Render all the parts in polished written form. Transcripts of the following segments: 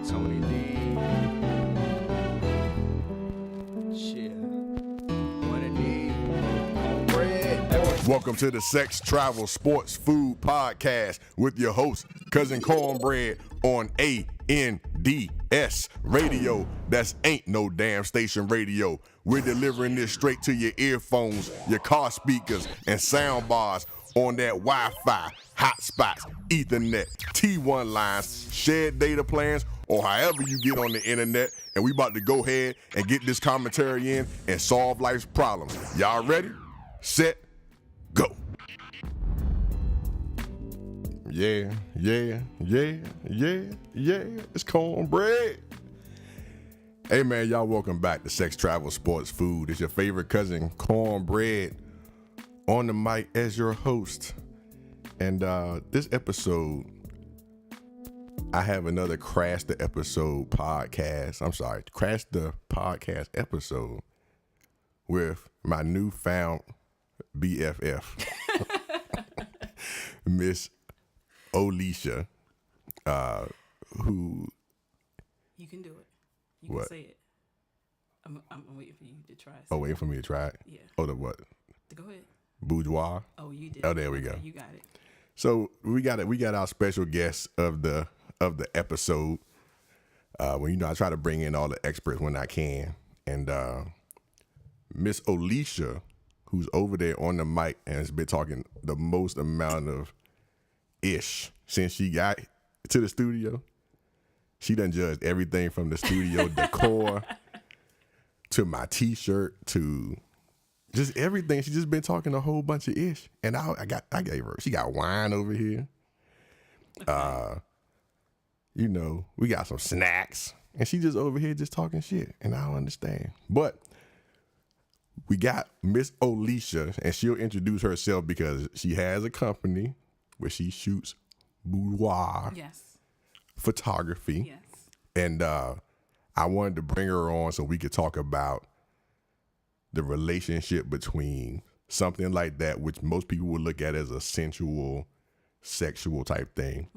Tony D. Shit. Wanna need cornbread. Welcome to the Sex, Travel, Sports, Food Podcast with your host, Cousin Cornbread on ANDS Radio. That's Ain't No Damn Station Radio. We're delivering this straight to your earphones, your car speakers, and sound bars on that Wi-Fi, hotspots, Ethernet, T1 lines, shared data plans, or however you get on the internet. And we about to go ahead and get this commentary in and solve life's problems. Y'all ready? Set, go. Yeah. It's cornbread. Hey man, y'all welcome back to Sex, Travel, Sports, Food. It's your favorite cousin, Cornbread, on the mic as your host. And this episode, I have another Crash the Episode podcast. I'm sorry, Crash the Podcast episode with my newfound BFF, Miss Olesha, who... You can do it. You What? can say it. I'm waiting for you to try. Oh, waiting for me to try it? Yeah. Oh, the what? Go ahead. Boudoir? Oh, you did. Oh, there we Okay, go. You got it. So we got our special guest of the episode. When I try to bring in all the experts when I can, and Miss Olesha, who's over there on the mic and has been talking the most amount of ish since she got to the studio. She done judged everything from the studio decor to my T-shirt to just everything. She just been talking a whole bunch of ish, and I gave her. She got wine over here. Okay. We got some snacks, and she just over here just talking shit, and I don't understand. But we got Miss Olesha, and she'll introduce herself because she has a company where she shoots boudoir Yes. photography. Yes. And I wanted to bring her on so we could talk about the relationship between something like that, which most people would look at as a sensual, sexual type thing,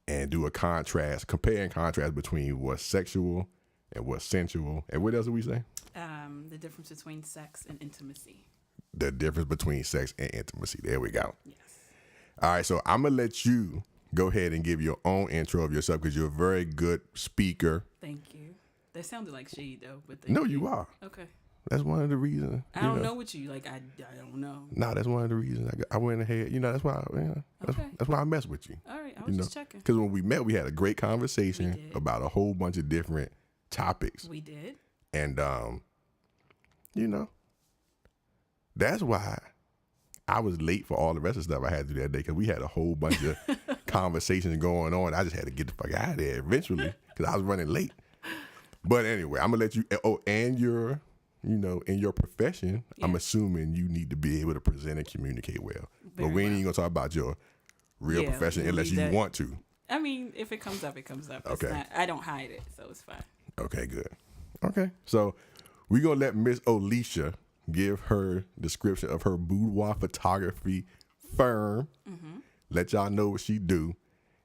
and do a compare and contrast between what's sexual and what's sensual. And what else did we say? The difference between sex and intimacy. The difference between sex and intimacy. There we go. Yes. All right, so I'm going to let you go ahead and give your own intro of yourself because you're a very good speaker. Thank you. That sounded like shade though, but No, you are. Okay. That's one of the reasons. I don't know what you like. I don't know. Nah, that's one of the reasons I went ahead. That's why. Okay. That's why I mess with you. All right. I was just checking. Because when we met, we had a great conversation We did. about a whole bunch of different topics, We did. and that's why I was late for all the rest of the stuff I had to do that day because we had a whole bunch of conversations going on. I just had to get the fuck out of there eventually because I was running late. But anyway, I'm gonna let you. Oh, and you're, in your profession, I'm assuming you need to be able to present and communicate well. But Very we ain't well. even gonna talk about your real Yeah, profession we'll unless leave you that. want to. I mean, if it comes up, it comes up. It's Okay. not, I don't hide it, so it's fine. Okay, good. Okay, so we're gonna let Miss Olesha give her description of her boudoir photography firm. Let y'all know what she do,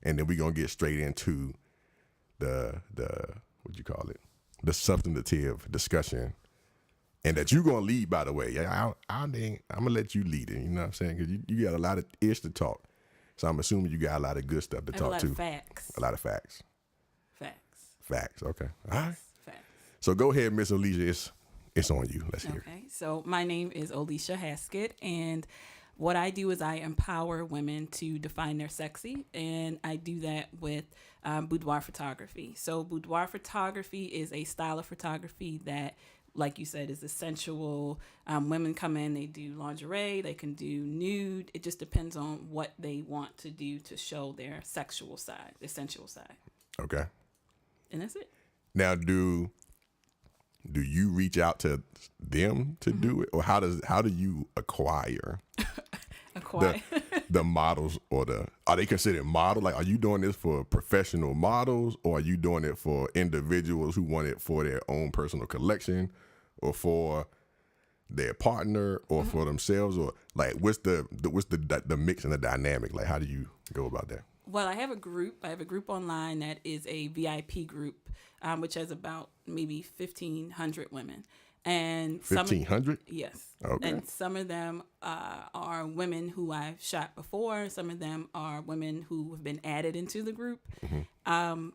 and then we're gonna get straight into the what you call it, the substantive discussion, and that you're gonna lead. By the way, yeah, I'm gonna let you lead it. You know what I'm saying? Because you got a lot of ish to talk, so I'm assuming you got a lot of good stuff to I have talk a lot to. of facts. A lot of facts. Facts. Okay. All right. Facts. So go ahead, Miss Olesha. It's on you. Let's hear it. Okay, so my name is Olesha Haskett, and what I do is I empower women to define their sexy, and I do that with boudoir photography. So boudoir photography is a style of photography that, like you said, is essential. Women come in, they do lingerie, they can do nude. It just depends on what they want to do to show their sexual side, their sensual side. Okay. And that's it. Now, do you reach out to them to do it, or how do you acquire the models, or are they considered model? Like, are you doing this for professional models, or are you doing it for individuals who want it for their own personal collection, or for their partner, or for themselves, or like what's the mix and the dynamic? Like, how do you go about that? Well, I have a group. I have a group online that is a VIP group, which has about maybe 1,500 women. And 1,500? Yes. Okay. And some of them are women who I've shot before. Some of them are women who have been added into the group. And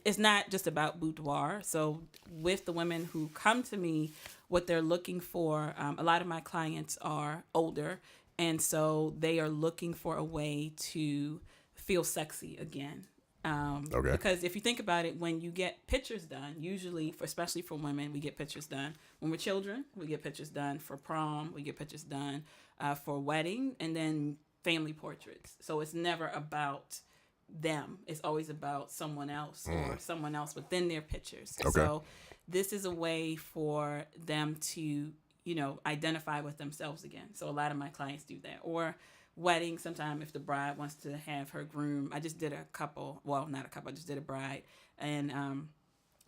it's not just about boudoir. So with the women who come to me, what they're looking for, a lot of my clients are older. And so they are looking for a way to feel sexy again. Okay. Because if you think about it, when you get pictures done, usually, especially for women, we get pictures done when we're children. We get pictures done for prom. We get pictures done for wedding, and then family portraits. So it's never about them. It's always about someone else or someone else within their pictures. Okay. So this is a way for them to, identify with themselves again. So a lot of my clients do that. Or wedding, sometime if the bride wants to have her groom. I just did a couple. Well, not a couple. I just did a bride. And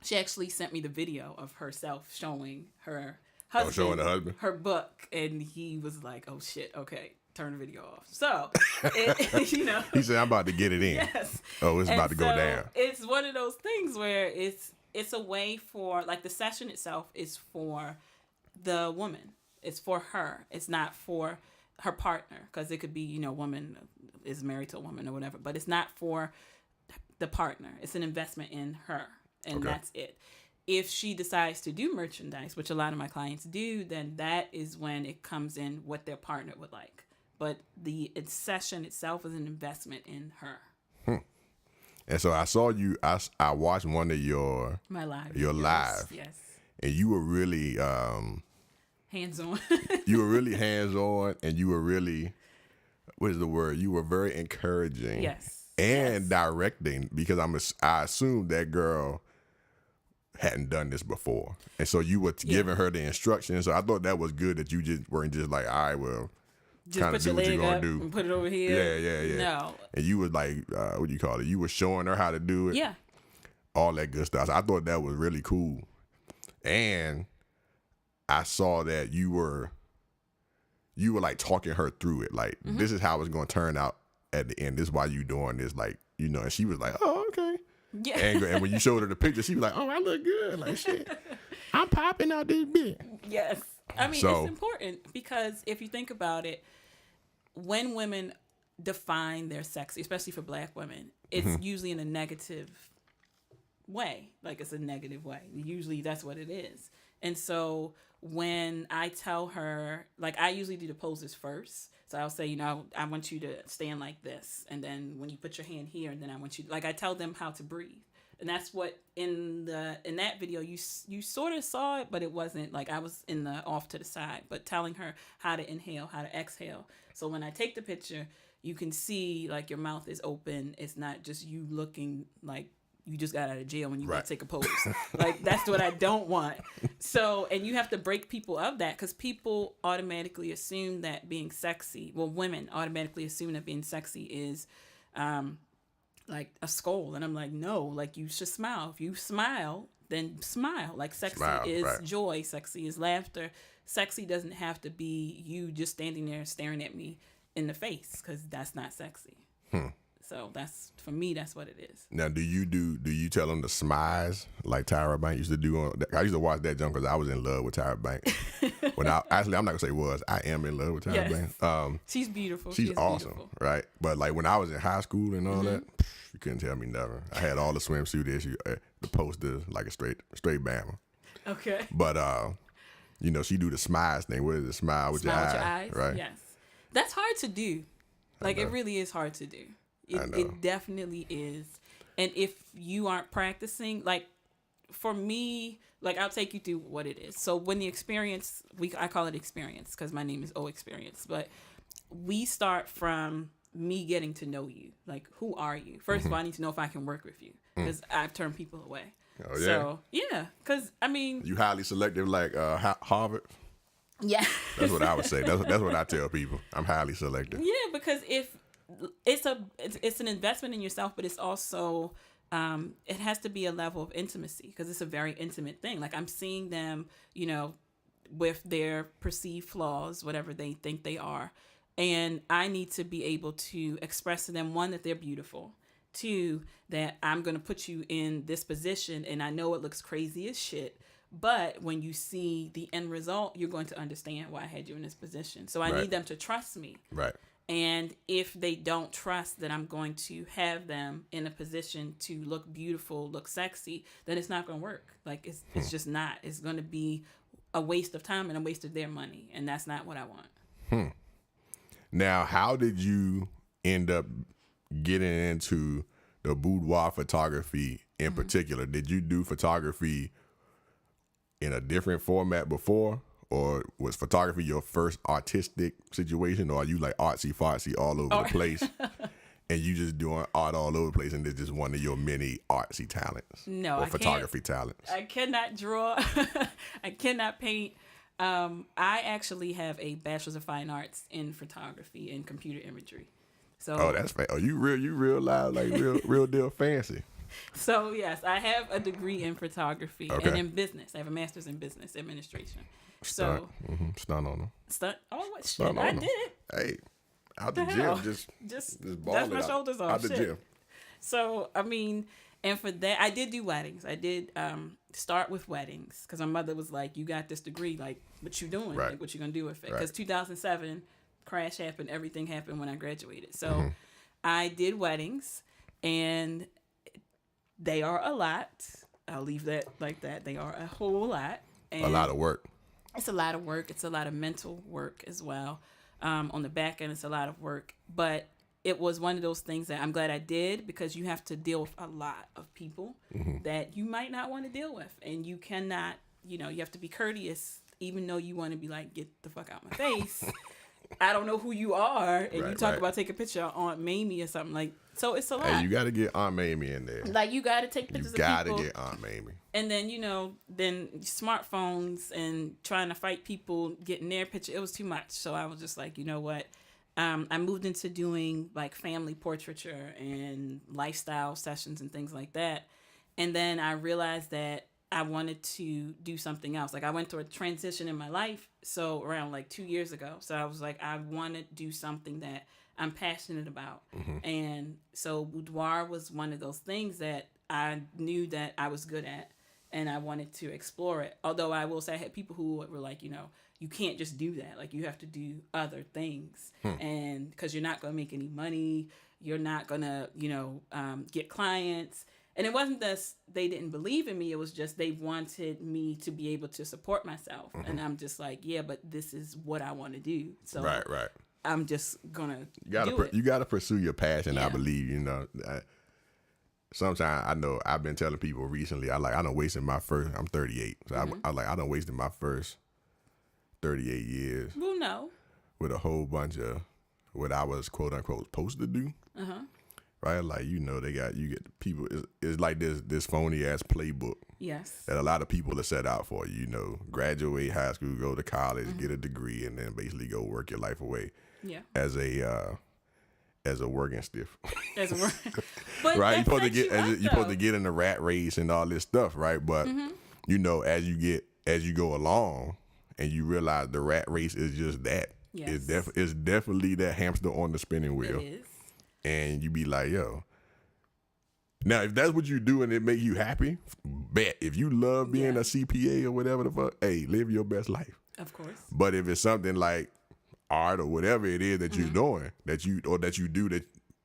she actually sent me the video of herself showing her husband, showing the husband, her book. And he was like, oh, shit. Okay. Turn the video off. So, he said, I'm about to get it in. Yes. Oh, it's about to go down. It's one of those things where it's a way for, like, the session itself is for the woman. It's for her. It's not for her partner, because it could be, woman is married to a woman or whatever, but it's not for the partner. It's an investment in her, and that's it. If she decides to do merchandise, which a lot of my clients do, then that is when it comes in what their partner would like. But the session itself is an investment in her. And so I saw you. I watched one of your videos. live, yes, and you were really hands-on. You were really hands-on, and you were really, what is the word? You were very encouraging. Yes. And directing, because I assume that girl hadn't done this before, and so you were giving her the instructions. So I thought that was good that you just weren't just like, all right, well, just put your leg up and put it over here. Yeah. No. And you was like, what do you call it? You were showing her how to do it. Yeah. All that good stuff. So I thought that was really cool. And I saw that you were like talking her through it. Like, this is how it's going to turn out at the end. This is why you doing this. Like, and she was like, oh, okay. Yeah. And when you showed her the picture, she was like, oh, I look good. Like, shit, I'm popping out this bit. Yes. I mean, it's important because if you think about it, when women define their sexy, especially for Black women, it's usually in a negative way. Like, it's a negative way. Usually that's what it is. And so when I tell her, like, I usually do the poses first. So I'll say, I want you to stand like this. And then when you put your hand here, and then I want you, like, I tell them how to breathe. And that's what in that video you sort of saw it, but it wasn't like I was in the off to the side, but telling her how to inhale, how to exhale. So when I take the picture, you can see like your mouth is open. It's not just you looking like you just got out of jail when you take a pose. Like, that's what I don't want. So, and you have to break people of that, because people automatically assume that being sexy, women automatically assume that being sexy is like a skull. And I'm like, no, like, you should smile. If you smile, then smile. Like, sexy is joy. Sexy is laughter. Sexy doesn't have to be you just standing there staring at me in the face, because that's not sexy. So for me, that's what it is. Now, do you tell them to smize like Tyra Banks used to do? I used to watch that junk because I was in love with Tyra Banks. Actually, I'm not gonna say was. I am in love with Tyra Banks. She's beautiful. She's awesome, beautiful. Right? But like when I was in high school and all that, you couldn't tell me nothing. I had all the swimsuit issues, the posters, like a straight Bama. Okay. But she do the smize thing. What is it? Smile with your eyes, right? Yes. That's hard to do. Like, it really is hard to do. It definitely is. And if you aren't practicing, like, for me, like, I'll take you through what it is. So when the experience, I call it experience because my name is O Experience, but we start from me getting to know you. Like, who are you? First of all, I need to know if I can work with you, because I've turned people away. Oh, yeah? So, yeah, because, I mean... You highly selective like Harvard? Yeah. That's what I would say. That's what I tell people. I'm highly selective. Yeah, because if... It's an investment in yourself, but it's also it has to be a level of intimacy, because it's a very intimate thing. Like, I'm seeing them, with their perceived flaws, whatever they think they are, And I need to be able to express to them, one, that they're beautiful. Two, that I'm going to put you in this position, and I know it looks crazy as shit, but when you see the end result, you're going to understand why I had you in this position. So I need them to trust me. Right. And if they don't trust that I'm going to have them in a position to look beautiful, look sexy, then it's not going to work. Like, it's just not. It's going to be a waste of time and a waste of their money. And that's not what I want. Now, how did you end up getting into the boudoir photography in particular? Did you do photography in a different format before? Or was photography your first artistic situation? Or are you like artsy-fartsy all over the place? And you just doing art all over the place and it's just one of your many artsy talents? No, or photography talents? I cannot draw. I cannot paint. I actually have a bachelor's of fine arts in photography and computer imagery. So that's you real loud, like real deal fancy. So yes, I have a degree in photography and in business. I have a master's in business administration. Stunt on them. Stunt. Oh, what Stunt shit! I did it. Hey, out the hell? gym, just ball dust it my out. shoulders off. Out the gym. So I mean, and for that, I did do weddings. I did start with weddings because my mother was like, "You got this degree, like, what you doing? Right. Like, what you gonna do with it?" Because 2007 crash happened. Everything happened when I graduated. So I did weddings, and they are a lot. I'll leave that like that. They are a whole lot. And a lot of work. It's a lot of work. It's a lot of mental work as well. On the back end, it's a lot of work. But it was one of those things that I'm glad I did because you have to deal with a lot of people that you might not want to deal with. And you cannot, you have to be courteous, even though you want to be like, get the fuck out my face. I don't know who you are. And you talk about take a picture of Aunt Mamie or something like. So it's a lot. Hey, you got to get Aunt Mamie in there. Like, you got to take pictures of people. You got to get Aunt Mamie. And then, then smartphones and trying to fight people getting their picture. It was too much. So I was just like, you know what? I moved into doing like family portraiture and lifestyle sessions and things like that. And then I realized that I wanted to do something else. Like, I went through a transition in my life. So around like 2 years ago. So I was like, I want to do something that I'm passionate about. And so boudoir was one of those things that I knew that I was good at and I wanted to explore it. Although I will say I had people who were like, you can't just do that. Like, you have to do other things. And because you're not going to make any money, you're not going to, get clients. And it wasn't that they didn't believe in me. It was just they wanted me to be able to support myself. And I'm just like, yeah, but this is what I want to do. So right. I'm just gonna You gotta pursue your passion. I believe. Sometimes I know I've been telling people recently. I done wasted my first. I'm 38, so I done wasted my first 38 years. Well, no. With a whole bunch of what I was quote unquote supposed to do. Right, like they got you get people. It's like this phony ass playbook. Yes. That a lot of people are set out for. Graduate high school, go to college, get a degree, and then basically go work your life away. Yeah. As a working stiff. As a work. But right, you're supposed to get in the rat race and all this stuff, right? But as you go along, and you realize the rat race is just that. Yes. It's definitely that hamster on the spinning wheel. It is. And you be like, yo. Now, if that's what you do and it make you happy, bet. If you love being a CPA or whatever the fuck, hey, live your best life. Of course. But if it's something like art or whatever it is that you're doing, that you do that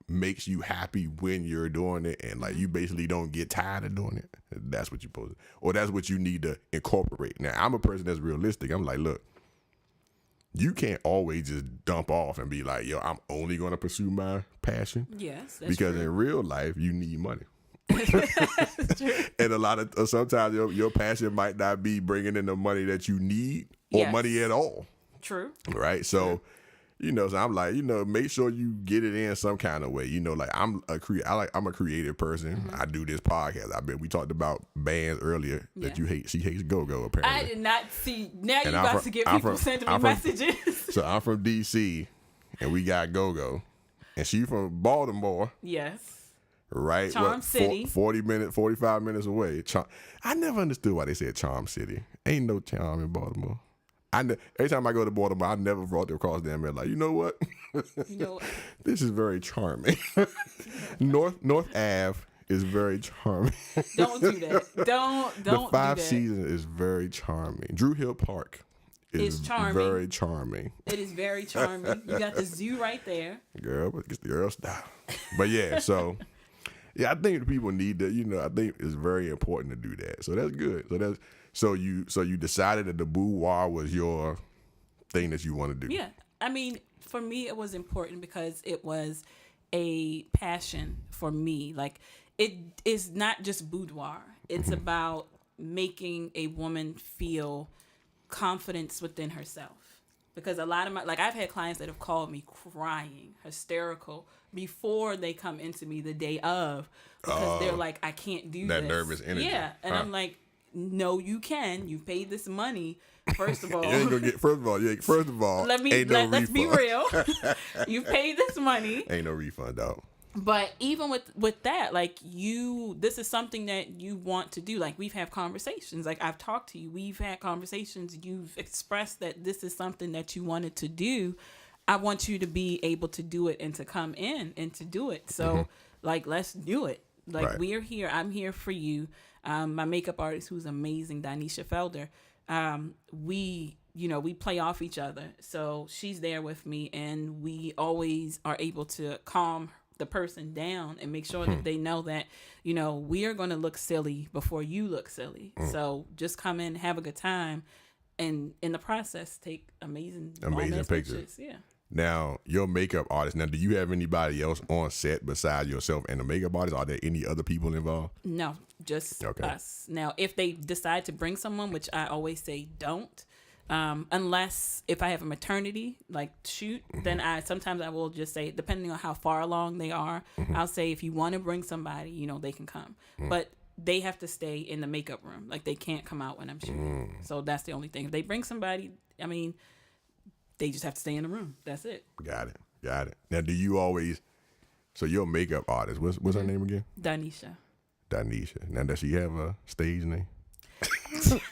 makes you happy when you're doing it, and like you basically don't get tired of doing it, that's what you're supposed to, or that's what you need to incorporate. Now, I'm a person that's realistic. I'm like, look, you can't always just dump off and be like, yo, I'm only going to pursue my passion. Yes, that's because true. in real life, you need money. That's true. And sometimes your passion might not be bringing in the money that you need or money at all. True. Right. So, so I'm like, make sure you get it in some kind of way. Like I'm a creative person. I do this podcast. I bet we talked about bands earlier that you hate. She hates go-go apparently. I did not see. Now you about to get people sending me messages. So I'm from DC and we got go-go and she from Baltimore. Yes. Right. Charm City. 45 minutes away. I never understood why they said Charm City. Ain't no charm in Baltimore. Every time I go to Baltimore, I never brought them across there and been like, you know what? You know, This is very charming. North Ave is very charming. don't do that. Don't The do Five that. Seasons is very charming. Drew Hill Park is It's charming. very charming. It is very charming. You got the zoo right there. Girl, but it's the girl style. But yeah, so yeah, I think people need that. I think it's very important to do that. So that's good. So you decided that the boudoir was your thing that you want to do. Yeah. I mean, for me, it was important because it was a passion for me. Like, it is not just boudoir. It's about making a woman feel confidence within herself. Because a lot of I've had clients that have called me crying, hysterical, before they come into me the day of, because they're like, I can't do that this. nervous energy. Yeah. And I'm like, no, you can. You paid this money. First of all, You ain't gonna get. First of all, let's be real. You paid this money. Ain't no refund out. But even with that, like, this is something that you want to do. Like, we've had conversations. Like, I've talked to you. We've had conversations. You've expressed that this is something that you wanted to do. I want you to be able to do it and to come in and to do it. So, like, let's do it. Like, Right. We're here. I'm here for you. My makeup artist, who's amazing, Danisha Felder, we play off each other. So she's there with me, and we always are able to calm the person down and make sure that they know that, we are going to look silly before you look silly. So just come in, have a good time, and in the process, take amazing pictures. Yeah. Now, your makeup artist. Now, do you have anybody else on set besides yourself and the makeup artist? Are there any other people involved? No, just us. Now, if they decide to bring someone, which I always say don't, unless if I have a maternity shoot, then sometimes I will just say, depending on how far along they are, I'll say, if you want to bring somebody, they can come. But they have to stay in the makeup room. Like, they can't come out when I'm shooting. So that's the only thing. If they bring somebody, I mean, they just have to stay in the room. That's it. Got it. Now, do you always? So your makeup artist, what's her name again? Danisha. Now, does she have a stage name?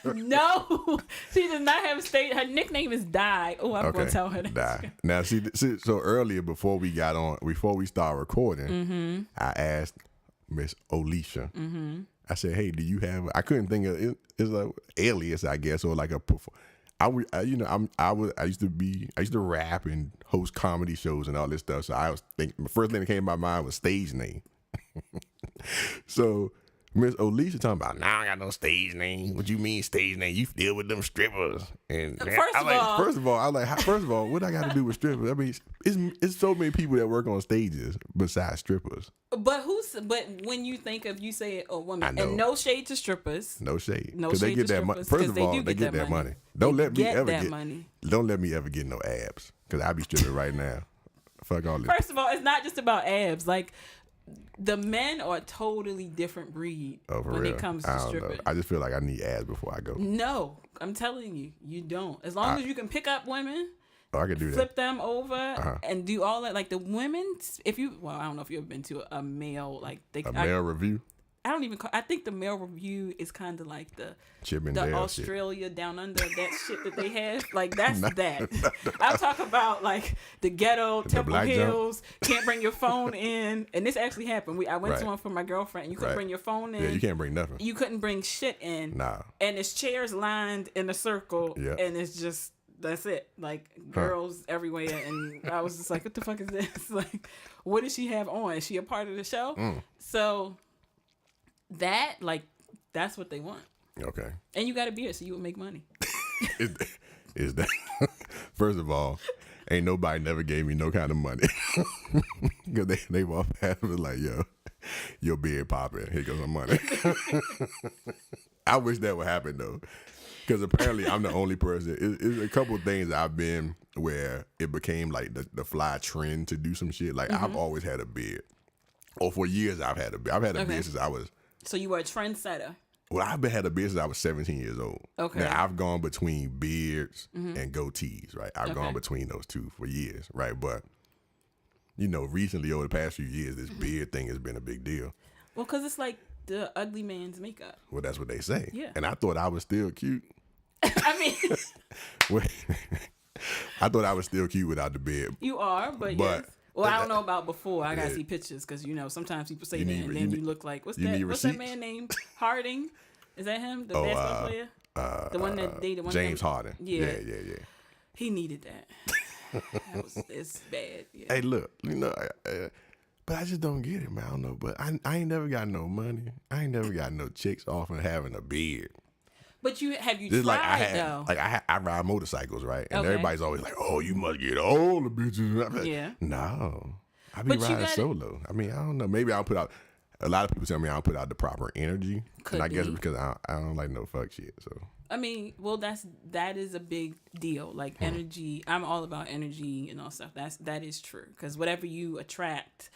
No, she does not have a stage. Her nickname is Di. Oh, I'm gonna tell her that. Di. Now, see, so earlier before we started recording, I asked Miss Olesha. I said, "Hey, do you have?" I couldn't think of it. It's like alias, I guess, or like a. I used to rap and host comedy shows and all this stuff. So I was thinking, the first thing that came to my mind was stage name. So Miss Olesha talking about, I got no stage name. What you mean stage name? You still with them strippers? And First of all, what I got to do with strippers? I mean, it's so many people that work on stages besides strippers. But when you think of, you say a woman, and no shade to strippers. No shade. No Because they shade get to that money. strippers, First of all, they get that money. Don't let me ever get no abs. Because I be stripping right now. Fuck all this. First of all, it's not just about abs. Like, the men are a totally different breed when it comes to stripping. I just feel like I need abs before I go. No, I'm telling you, you don't. As long as you can pick up women, I can do flip that. them over and do all that. Like, the women, I don't know if you've ever been to a male, male review? I think the male review is kind of like the Australia shit. Down under, that shit that they have. Like, that's that. I'm talking about, like, the ghetto, Temple Hills, can't bring your phone in. And this actually happened. I went to one for my girlfriend. And you couldn't bring your phone in. Yeah, you can't bring nothing. You couldn't bring shit in. Nah. And it's chairs lined in a circle. Yeah. And it's just, that's it. Like, girls everywhere. And I was just like, what the fuck is this? Like, what does she have on? Is she a part of the show? So that's what they want. Okay. And you got a beard, so you would make money. Is that first of all, ain't nobody never gave me no kind of money. Because they walk past me like, yo, your beard popping. Here goes some money. I wish that would happen though. Because apparently I'm the only person. It's a couple of things I've been where it became like the fly trend to do some shit. Like, I've always had a beard. Or for years I've had a beard. I've had a beard since I was. So you were a trendsetter. Well, I've had a beard since I was 17 years old. Okay. Now, I've gone between beards and goatees, right? I've gone between those two for years, right? But, recently over the past few years, this beard thing has been a big deal. Well, because it's like the ugly man's makeup. Well, that's what they say. Yeah. And I thought I was still cute. I mean, I thought I was still cute without the beard. you are, but yes. Well, I don't know about before. I gotta see pictures because sometimes people say that and then you look like what's that man named Harding? Is that him? The basketball player? The one that dated one James Harden. Yeah. He needed that. It's bad. Yeah. Hey, look, but I just don't get it, man. I don't know, but I ain't never got no money. I ain't never got no chicks offering having a beard. But have you Just tried though? Like I ride motorcycles, right? And everybody's always like, "Oh, you must get all the bitches." Like, yeah. No, I be riding solo. I mean, I don't know. Maybe I'll put out. A lot of people tell me I don't put out the proper energy, and I guess it's because I don't like no fuck shit. So I mean, well, that is a big deal. Like energy, I'm all about energy and all stuff. That is true because whatever you attract,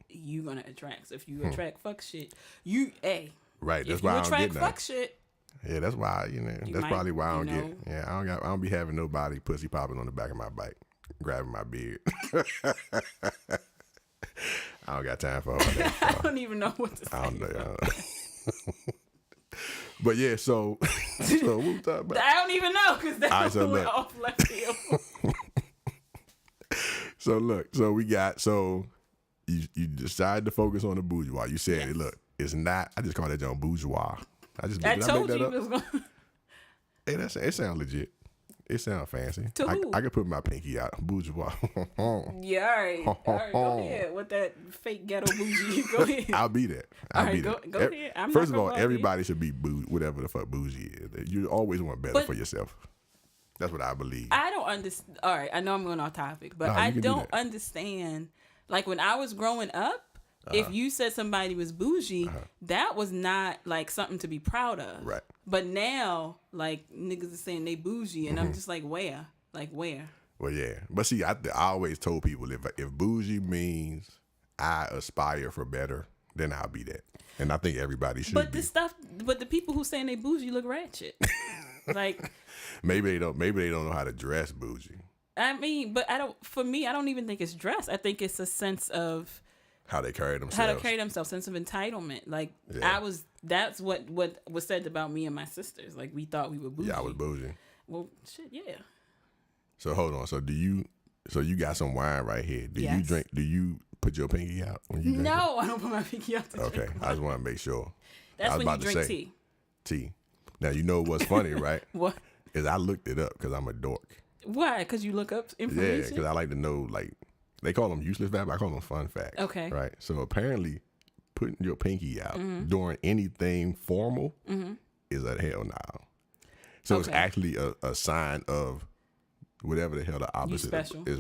you gonna attract. So if you attract fuck shit, right. That's if why you I don't attract get nothing. fuck shit. Yeah, that's why that's probably why I don't get. Yeah, I don't be having nobody pussy popping on the back of my bike, grabbing my beard. I don't got time for all that. I don't even know what to say. I don't know. But yeah, so what we talking about? I don't even know because that's so went off left field. So you decided to focus on the boudoir. You said, look, it's not. I just call that John boudoir. I told you it was going. Hey, it sounds legit. It sounds fancy. To who? I could put my pinky out. Boudoir. Yeah, all right. Go ahead with that fake ghetto bougie. Go ahead. I'll be that. Go ahead. First of all, everybody should be whatever the fuck bougie is. You always want better for yourself. That's what I believe. I don't understand. All right, I know I'm going off topic, but I don't understand. Like when I was growing up, if you said somebody was bougie, that was not like something to be proud of. Right. But now, like niggas are saying they bougie, and I'm just like, where? Like where? Well, yeah. But see, I always told people if be means I aspire for better, then I'll be that. And I think everybody should. But the people who saying they bougie look ratchet. Like maybe they don't know how to dress bougie. I mean, but for me, I don't even think it's dress. I think it's a sense of how they carry themselves. Sense of entitlement. Like that's what was said about me and my sisters. Like we thought we were bougie. Yeah, I was bougie. Well, shit, yeah. So hold on. So you got some wine right here. Do you drink? Do you put your pinky out when you drink? No, I don't put my pinky out to okay, I just want to make sure. That's when you drink tea. Tea. Now you know what's funny, right? What? Is I looked it up because I'm a dork. Why? Because you look up information? Yeah, because I like to know, like, they call them useless facts, but I call them fun facts. Okay. Right? So apparently, putting your pinky out during anything formal is a hell no. So it's actually a sign of whatever the hell the opposite is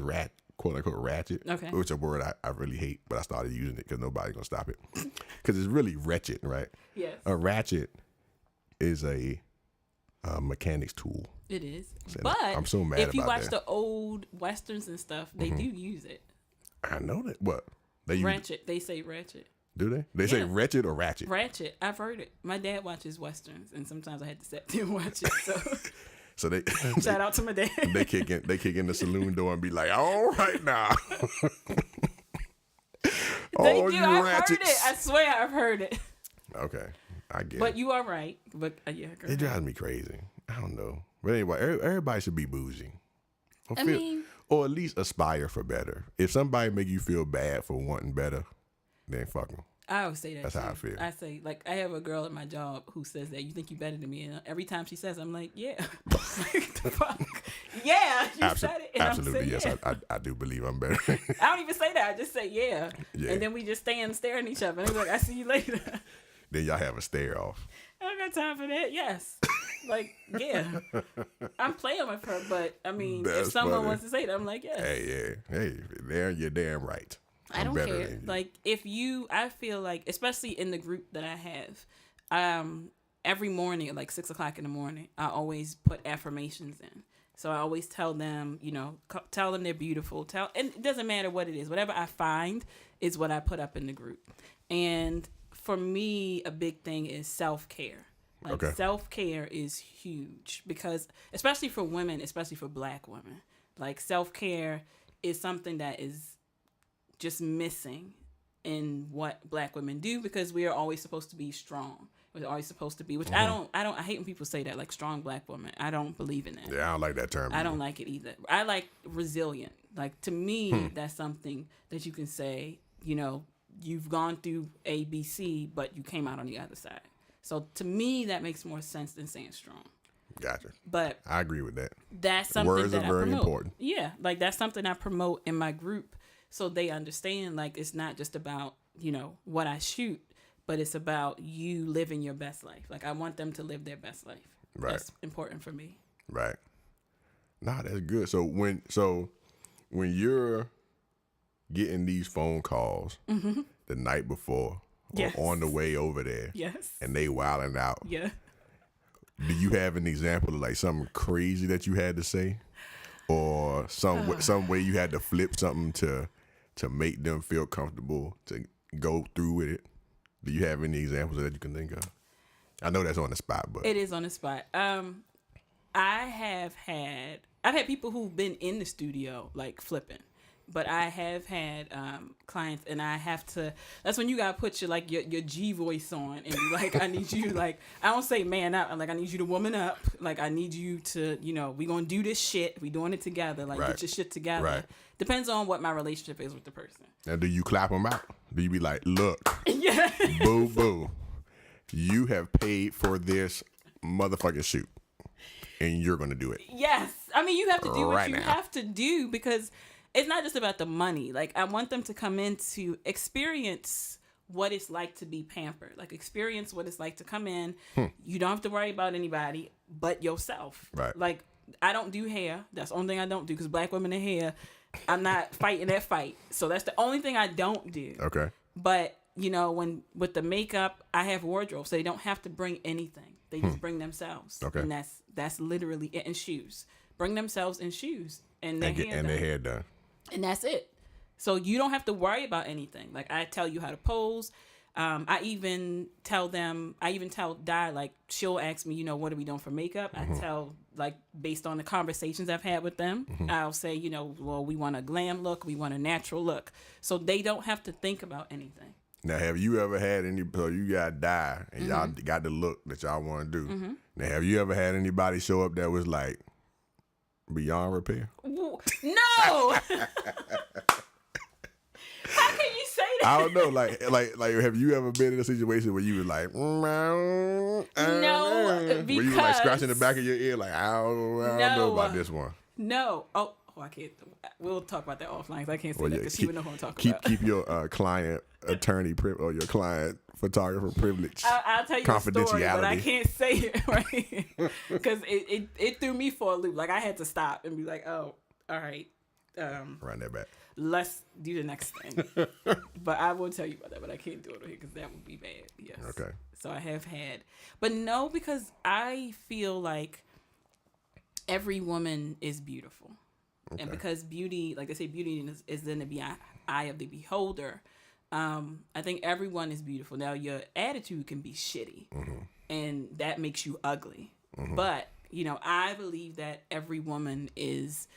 quote unquote ratchet. Okay. Which is a word I really hate, but I started using it because nobody's going to stop it. Because it's really wretched, right? Yes. A ratchet is a mechanic's tool. It is. So but I'm so mad if you about watch the old westerns and stuff, they do use it. I know that. What? They use ratchet. They say ratchet. Do they? They say wretched or ratchet? Ratchet. I've heard it. My dad watches westerns, and sometimes I had to sit there and watch it. So they shout out to my dad. They kick in the saloon door and be like, "All right now." They do. I've heard it. I swear I've heard it. Okay, I get it. But you are right. But yeah, it drives me crazy. I don't know. But anyway, everybody should be bougie. Or at least aspire for better. If somebody make you feel bad for wanting better, then fuck them. I always say that. That's how I feel. I say, like, I have a girl at my job who says that you think you better than me, and every time she says, I'm like, yeah. Like, the fuck? Yeah, you said it. And absolutely, I'm yes. I do believe I'm better. I don't even say that. I just say yeah. And then we just stand staring at each other. And I'm like, I see you later. Then y'all have a stare off. I don't got time for that. Yes. Like, yeah. I'm playing with her, but I mean, if someone wants to say that, I'm like, yes. Hey, you're damn right. I don't care. Like, I feel like, especially in the group that I have, every morning at like 6:00 in the morning, I always put affirmations in. So I always tell them, tell them they're beautiful. And it doesn't matter what it is. Whatever I find is what I put up in the group. And for me, a big thing is self-care. Like self-care is huge because, especially for women, especially for Black women, like self-care is something that is just missing in what Black women do because we are always supposed to be strong. was always supposed to be, which I hate when people say that, like strong black woman. I don't believe in that. Yeah, I don't like that term. I don't like it either. I like resilient. Like, to me, that's something that you can say, you know, you've gone through A, B, C, but you came out on the other side. So to me, that makes more sense than saying strong. Gotcha. But I agree with that. That's something Words that are very I promote. important. Yeah, like that's something I promote in my group, so they understand. Like, it's not just about, you know, what I shoot, but it's about you living your best life. Like, I want them to live their best life. Right. That's important for me. Right. Nah, that's good. So when you're getting these phone calls the night before or on the way over there, and they wilding out, do you have an example of like something crazy that you had to say, or some way you had to flip something to make them feel comfortable to go through with it? Do you have any examples that you can think of? I know that's on the spot, but it is on the spot. I've had people who've been in the studio like flipping, but I have had clients, and I have to. That's when you gotta put your G voice on and be like, I need you, like, I don't say man up. I'm like, I need you to woman up. Like, I need you to, you know, we gonna do this shit. We doing it together. Like, get your shit together. Right. Depends on what my relationship is with the person. Now, do you clap them out? Do you be like, look, Yeah. boo boo, you have paid for this motherfucking shoot, and you're gonna do it? Yes. I mean, you have to do what Right you now. have to do, because it's not just about the money. Like, I want them to come in to experience what it's like to be pampered. Like, experience what it's like to come in. You don't have to worry about anybody but yourself. Right. Like, I don't do hair. That's the only thing I don't do, because black women in hair, I'm not fighting that fight. So that's the only thing I don't do. Okay. But, you know, when with the makeup, I have wardrobe, so they don't have to bring anything. They just bring themselves. Okay. And that's literally it. And shoes. Bring themselves in shoes and their hair done. Their hair done. And that's it. So you don't have to worry about anything. Like, I tell you how to pose. I even tell Di, like, she'll ask me, you know, what are we doing for makeup? I tell, like, based on the conversations I've had with them, I'll say, you know, well, we want a glam look, we want a natural look. So they don't have to think about anything. Now, have you ever had so you got Di and y'all got the look that y'all want to do? Now, have you ever had anybody show up that was like beyond repair? No. How can you say that? I don't know. Like, have you ever been in a situation where you was like, No, where you were like scratching the because- back of your ear, like, I don't know about this one. No. Oh, I can't. We'll talk about that offline, 'cause I can't say that, because she would know who I'm talking about. Keep your client attorney or your client photographer privilege. I'll tell you the story, but I confidentiality. can't say it right because it threw me for a loop. Like, I had to stop and be like, oh, all right, Run that back. let's do the next thing. But I will tell you about that, but I can't do it here because that would be bad. Yes. Okay. So I have had, but no, because I feel like every woman is beautiful. Okay. And because beauty, like they say, beauty is in the eye of the beholder. I think everyone is beautiful. Now, your attitude can be shitty, and that makes you ugly. But, you know, I believe that every woman is,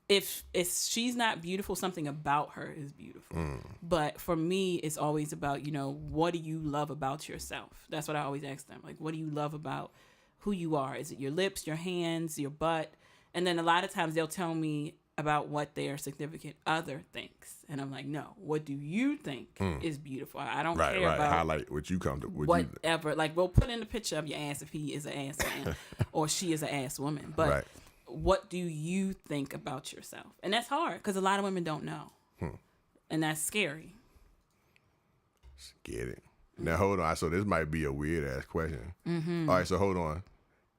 if she's not beautiful, something about her is beautiful. But for me, it's always about, you know, what do you love about yourself? That's what I always ask them. Like, what do you love about who you are? Is it your lips, your hands, your butt? And then a lot of times they'll tell me about what their significant other thinks. And I'm like, no, what do you think is beautiful? I don't care about highlight what you come to. whatever. Like, we'll put in a picture of your ass if he is an ass man or she is an ass woman. But what do you think about yourself? And that's hard because a lot of women don't know. And that's scary. Get it. Now, hold on. So this might be a weird ass question. All right, so hold on.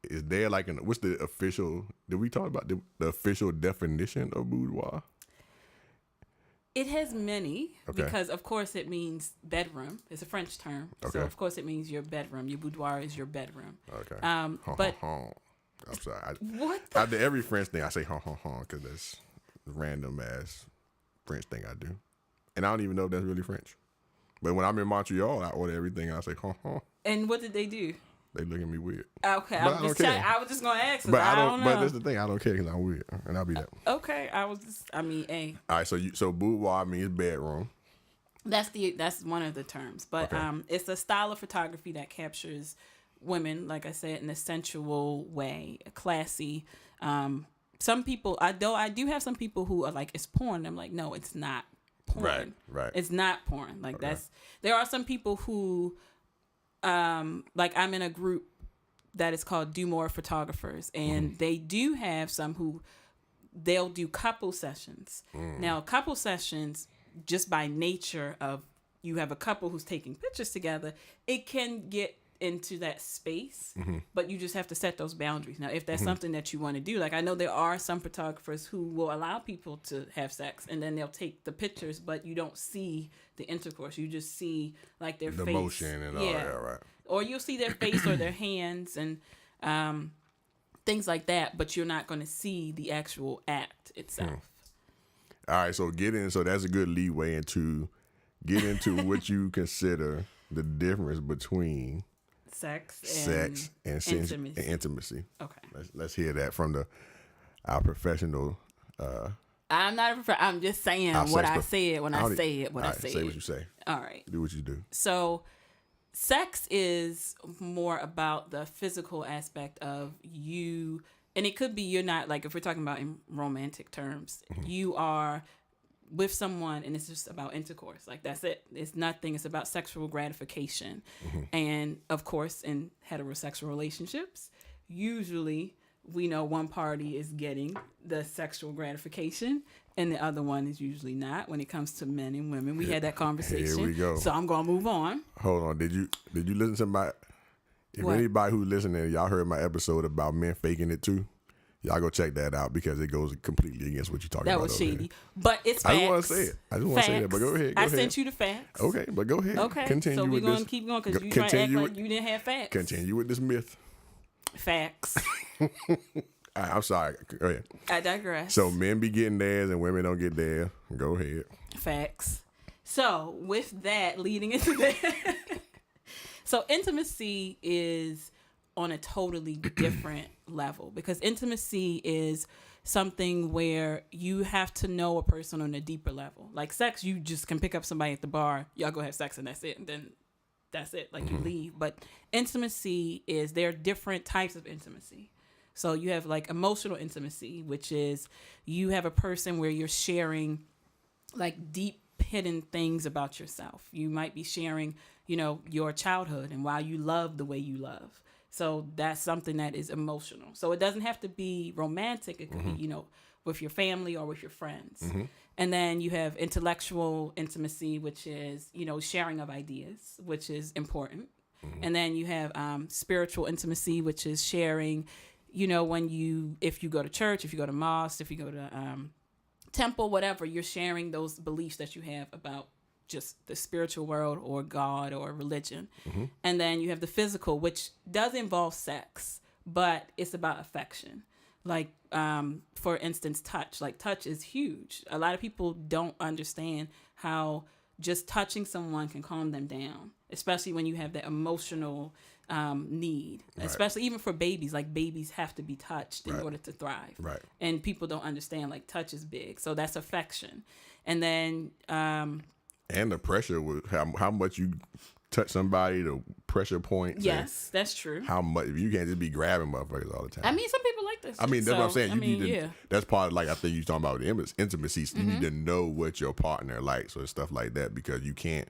Is there like what's the official, did we talk about the official definition of boudoir? It has many Okay. because, of course, it means bedroom. It's a French term. Okay. So, of course, it means your bedroom. Your boudoir is your bedroom. Okay. But I'm sorry. what the After every French thing, I say because that's random ass French thing I do. And I don't even know if that's really French. But when I'm in Montreal, I order everything and I say And what did they do? They look at me weird. Okay, But I don't care. I was just gonna ask. But I don't know. But that's the thing. I don't care because I'm weird, and I'll be that. Okay, hey. All right. So boudoir means bedroom. That's one of the terms, but Okay. it's a style of photography that captures women, like I said, in a sensual way, classy. Some people, I do have some people who are like, it's porn. I'm like, no, it's not porn. Right. It's not porn. Like there are some people who, like I'm in a group that is called Do More Photographers, and they do have some who they'll do couple sessions. Now, couple sessions, just by nature of you have a couple who's taking pictures together, it can get into that space, but you just have to set those boundaries. Now, if that's something that you want to do, like I know there are some photographers who will allow people to have sex and then they'll take the pictures, but you don't see the intercourse. You just see like their The face. motion and all that, right? Or you'll see their face or their hands and things like that, but you're not going to see the actual act itself. All right, so so that's a good leeway into get into what you consider the difference between Sex and intimacy. Okay. Let's hear that from our professional. I'm not a professor. I'm just saying what I said when I said what I said. Say what you say. All right. Do what you do. So, sex is more about the physical aspect of you, and it could be you're not, like if we're talking about in romantic terms, you are with someone and it's just about intercourse. Like that's it. It's nothing. It's about sexual gratification. And of course, in heterosexual relationships, usually we know one party is getting the sexual gratification and the other one is usually not. When it comes to men and women, we had that conversation. Here we go. So I'm gonna move on. Hold on. Did you listen to my? If What? anybody who's listening, y'all heard my episode about men faking it too. Y'all go check that out because it goes completely against what you're talking That about. was over shady. here. but it's facts. I just want to say it. I just want to say that. But go ahead. I sent you the facts. Okay, but go ahead. Okay. Continue so we're with gonna this. keep going because you trying to act Continue like with- you didn't have facts. Continue with this myth. Facts. I'm sorry. Go ahead. I digress. So men be getting theirs and women don't get theirs. Go ahead. Facts. So with that leading into that, so intimacy is on a totally different level because intimacy is something where you have to know a person on a deeper level. Like sex, you just can pick up somebody at the bar, y'all go have sex and that's it, and then that's it. Like you leave. But intimacy there are different types of intimacy. So you have like emotional intimacy, which is you have a person where you're sharing like deep hidden things about yourself. You might be sharing, your childhood and why you love the way you love. So that's something that is emotional. So it doesn't have to be romantic. It could be, with your family or with your friends. And then you have intellectual intimacy, which is, sharing of ideas, which is important. And then you have spiritual intimacy, which is sharing, if you go to church, if you go to mosque, if you go to temple, whatever, you're sharing those beliefs that you have about just the spiritual world or God or religion. And then you have the physical, which does involve sex, but it's about affection. Like, for instance, touch. Like, touch is huge. A lot of people don't understand how just touching someone can calm them down, especially when you have that emotional need, especially even for babies. Like, babies have to be touched in order to thrive. Right. And people don't understand, like, touch is big. So that's affection. And then... and the pressure with how much you touch somebody, the pressure points. Yes, that's true. How much you can't just be grabbing motherfuckers all the time. I mean, some people like this. I mean, that's what I'm saying. You need to. Yeah. That's part of, like, I think you're talking about the intimacy. You need to know what your partner likes or stuff like that, because you can't.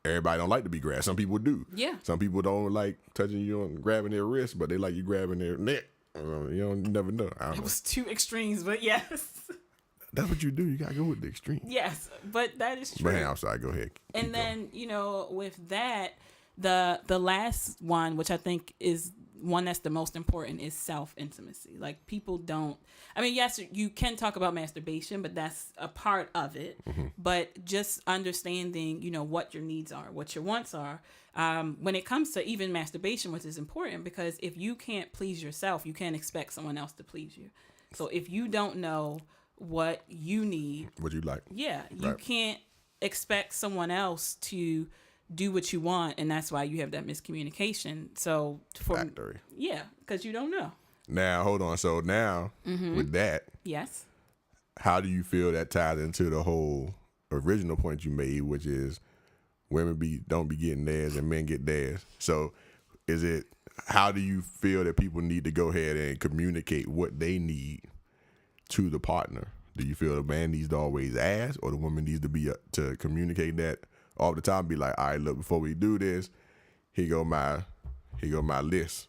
Everybody don't like to be grabbed. Some people do. Yeah. Some people don't like touching you and grabbing their wrist, but they like you grabbing their neck. You never know. I don't It know. was two extremes, but yes. That's what you do. You gotta go with the extreme. Yes, but that is true. But hey, I'm sorry. Go ahead. And then, with that, the last one, which I think is one that's the most important, is self-intimacy. Like, people don't... I mean, yes, you can talk about masturbation, but that's a part of it. But just understanding, what your needs are, what your wants are. When it comes to even masturbation, which is important, because if you can't please yourself, you can't expect someone else to please you. So if you don't know what you need, What you like? yeah, you can't expect someone else to do what you want, and that's why you have that miscommunication. So Factory. Yeah, because you don't know. Now, hold on. So now, with that, Yes. how do you feel that ties into the whole original point you made, which is women don't be getting theirs and men get theirs. So how do you feel that people need to go ahead and communicate what they need to the partner? Do you feel the man needs to always ask, or the woman needs to be to communicate that all the time? Be like, all right, look, before we do this, here go my list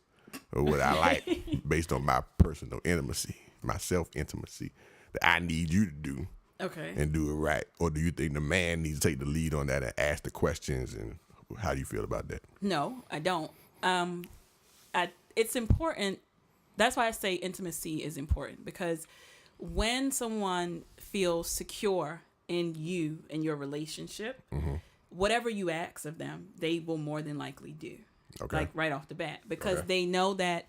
of what I like based on my personal intimacy, my self-intimacy that I need you to do. Okay. And do it right. Or do you think the man needs to take the lead on that and ask the questions? And how do you feel about that? No, I don't. It's important. That's why I say intimacy is important, because when someone feels secure in you and your relationship, whatever you ask of them, they will more than likely do. Okay. Like right off the bat, because they know that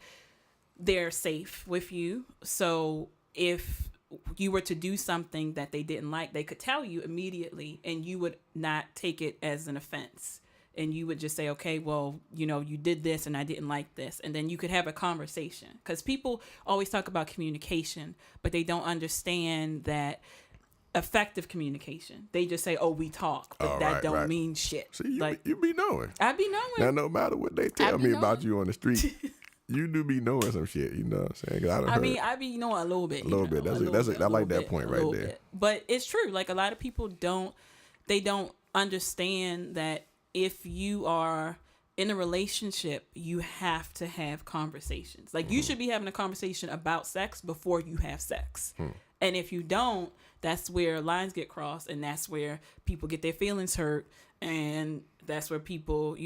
they're safe with you. So if you were to do something that they didn't like, they could tell you immediately, and you would not take it as an offense. And you would just say, okay, well, you did this and I didn't like this. And then you could have a conversation. Because people always talk about communication, but they don't understand that effective communication. They just say, oh, we talk, but that don't mean shit. See, you be knowing. I be knowing. Now, no matter what they tell me about you on the street, you do be knowing some shit, you know what I'm saying? I be knowing a little bit. A little bit. I like that point right there. Bit. But it's true. Like, a lot of people don't understand that if you are in a relationship, you have to have conversations. Like, you should be having a conversation about sex before you have sex. And if you don't, that's where lines get crossed, and that's where people get their feelings hurt, and that's where people,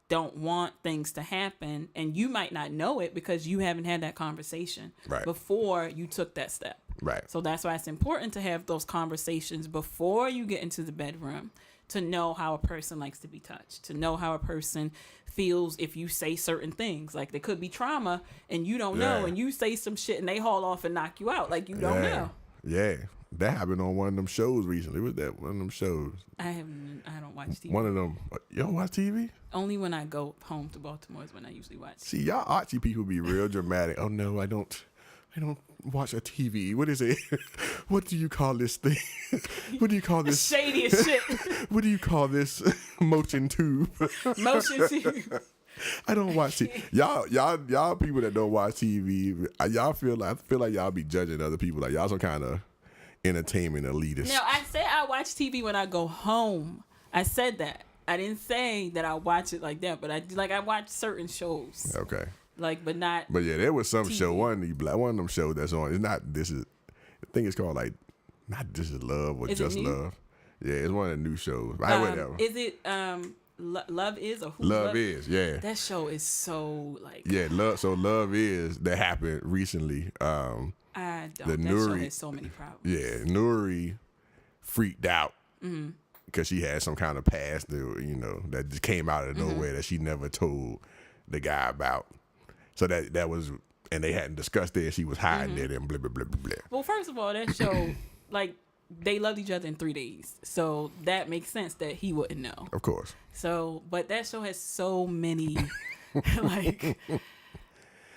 don't want things to happen, and you might not know it because you haven't had that conversation before you took that step. Right. So that's why it's important to have those conversations before you get into the bedroom, to know how a person likes to be touched, to know how a person feels if you say certain things. Like, there could be trauma and you don't know, and you say some shit and they haul off and knock you out. Like, you don't know. Yeah. That happened on one of them shows recently. Was that one of them shows? I don't watch TV. One of them. You don't watch TV? Only when I go home to Baltimore is when I usually watch TV. See, y'all Archie people be real dramatic. Oh no, I don't watch a TV. What is it? What do you call this thing? What do you call this? Shady as shit. What do you call this? Motion tube. Motion tube. I don't watch TV. Y'all people that don't watch TV, y'all feel like y'all be judging other people. Like, y'all some kind of entertainment elitist. No, I said I watch TV when I go home. I said that. I didn't say that I watch it like that, but I watch certain shows. Okay. Like, but not. But yeah, there was some TV. show, one of them shows that's on. It's not This Is. I think it's called like not This Is Love or Just Love. Yeah, it's one of the new shows. Whatever. Is it Love Is or Who? Love Is, yeah. That show is so like. Yeah, Love Is, that happened recently. I don't. That show has so many problems. Yeah, Nuri freaked out because she had some kind of past that just came out of nowhere that she never told the guy about. So that was, and they hadn't discussed it, and she was hiding it and blah, blah, blah, blah, blah. Well, first of all, that show, like, they loved each other in 3 days. So that makes sense that he wouldn't know. Of course. So, but that show has so many, like,